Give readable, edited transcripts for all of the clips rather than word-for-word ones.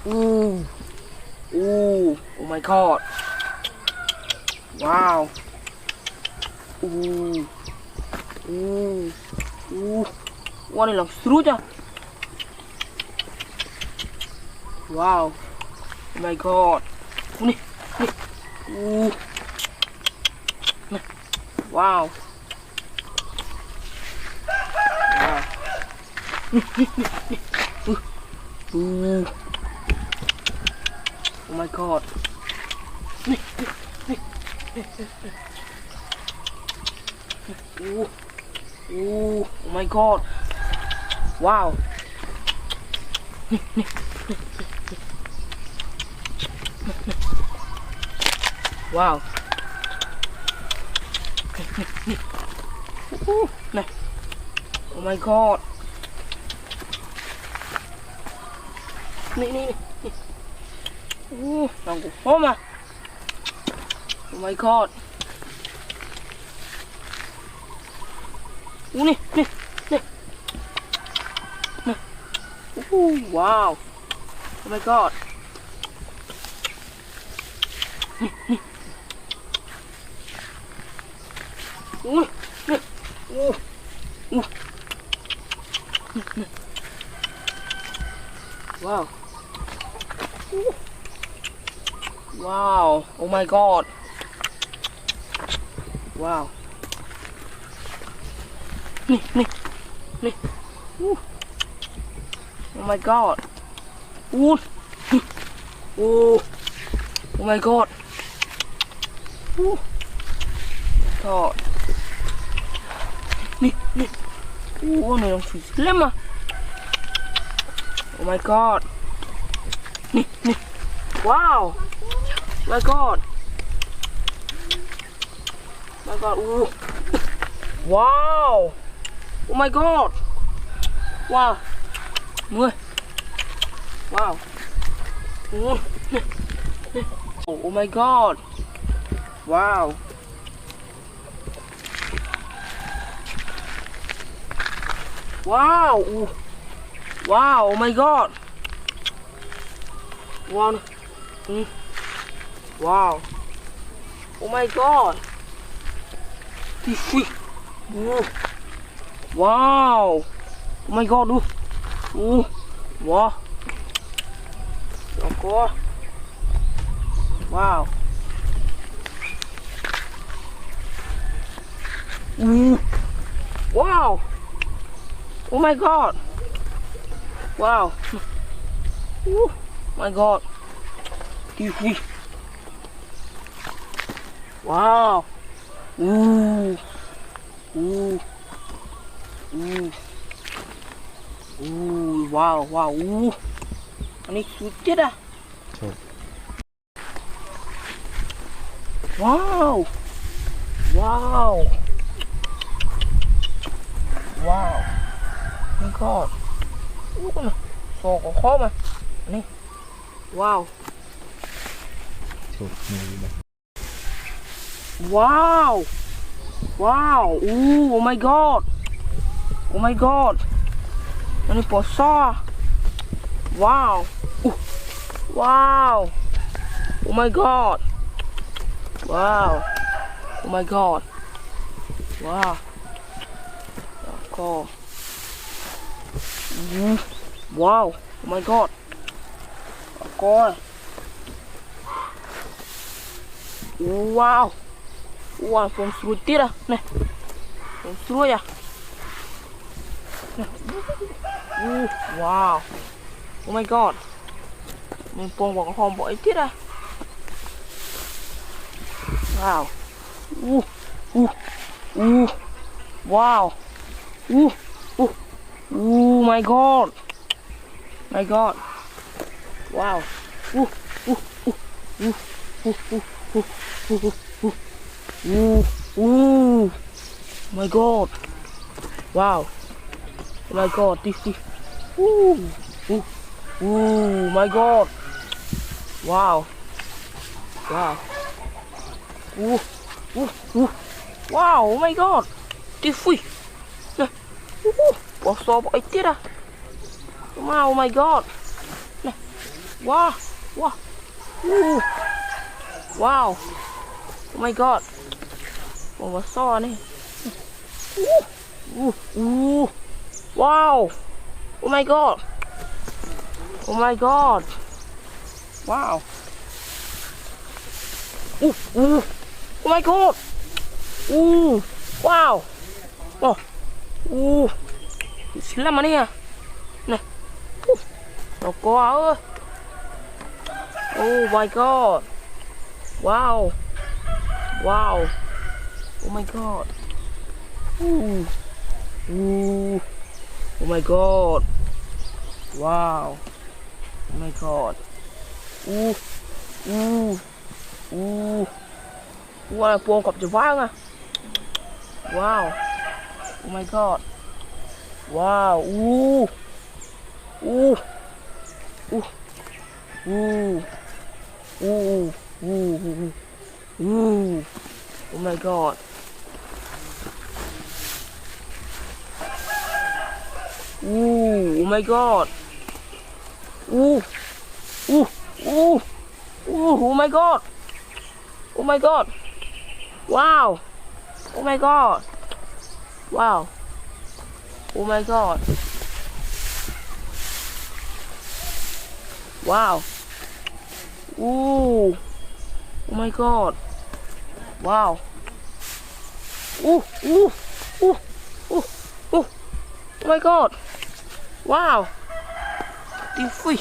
Ooh. Ooh. Oh my god. Wow. Ooh. Ooh. Ooh. Wah, ini langsung seru aja. Wow. Oh my god. Nih. Nah. Wow. Wow. Oh my god. Oh my god. Wow. Wow. Này. Oh my god. Nih. Lòng của phó mà. Oh my god. Nih. Wow. Oh my god. Wow. Wow. Oh my god. Wow. Nih. Oh my god. Oh my god. God. Nih. Này langsung slim ah. Oh my god. Nih. Wow. Oh my god. My god. Wow. Oh my god. Wow. Người. Wow. Oh my god. Wow. Wow. Wow. Oh my god. One. Wow. Oh my god. Wow. Oh my god. Wow. Wow. Wow. Oh my god. Wow. My god. Wow. Wow. Ini suci dah. Wow. Oh my god. So có khó mà. Này. Wow. Wow. Oh my god. Ini posa. Wow. Wow. Oh my god. Wow. Oh my god. Wow. Cool. Wow. Oh my god. Coi. Wow. Wow, phong suối tiết à. Này. Phong suối à. Wow. Oh my god. Mình phong vào cái hòm bội tiết à. Wow. Wow. My god. Wow. My god. Wow. My god. This. My god. Wow. Wow. Oh my god. This. Bỏ xô bỏ ít tiết à. Wow. Oh my god. Wow, wow, ooh, wow, oh my god, ผมว่าซ่อนี่ooh, wow, oh my god, oh my god, wow, oh my god, wow, oh, sila mana ya, nah, rokok, oh my god, wow, wow, oh my god, oh my god, wow, oh my god, wow, buông cọp chữ vang à, wow, oh my god, wow, oh my god, oh my god, oh my god, oh my god, wow, oh my god, wow, oh my god, wow, oh my god, wow, oh my god, wow, đi phi,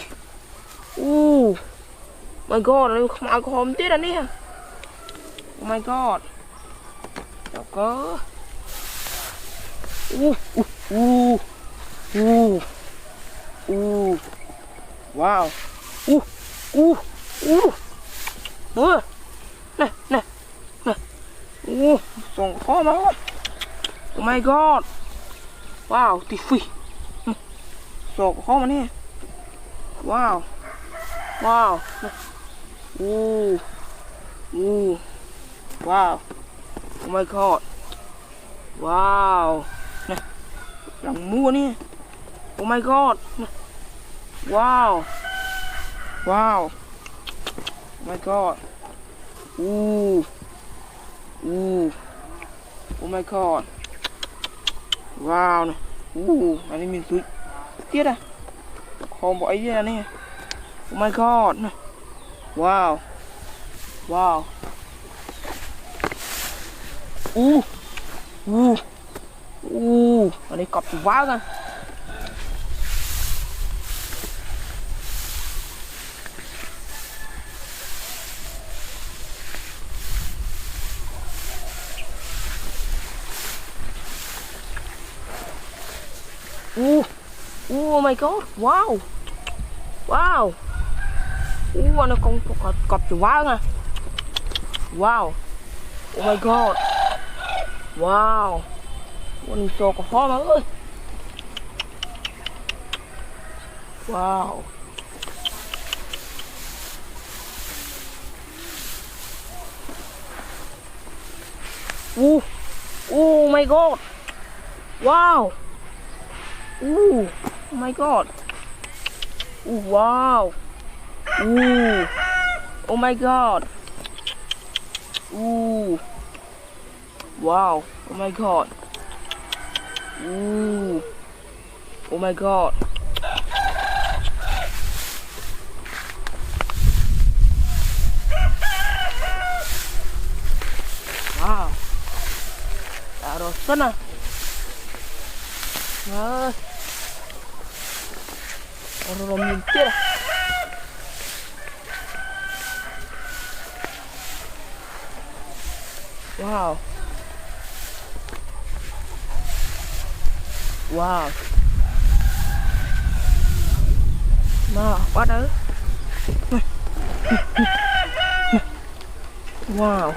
my god, nó không ăn không tiếc anh nè, oh my god, đâu có, wow, mưa, nè, sòng khó mà, oh my god, wow, đi phi, sòng khó mà nè, wow, wow, wow, oh my god, wow, nè, lòng mua nè, oh my god, nè. Wow, wow, oh my god, oh my god, wow này, này mình túi tiết à, không bỏ ấy ra nè, oh my god này, wow, wow, ở đây cọp thì quá ra. Oh my god, wow, wow, nó con cọp chữ vang à, wow, oh my god, wow, con cho có khó mà ơi, wow, oh my god, wow. Oh my god. Wow. Oh my god. Wow. Oh my god. Oh my god. Wow. Đã rồi sân à. Rồi. Rồi mình chết à. Wow. Wow. Mà quá đỡ. Wow.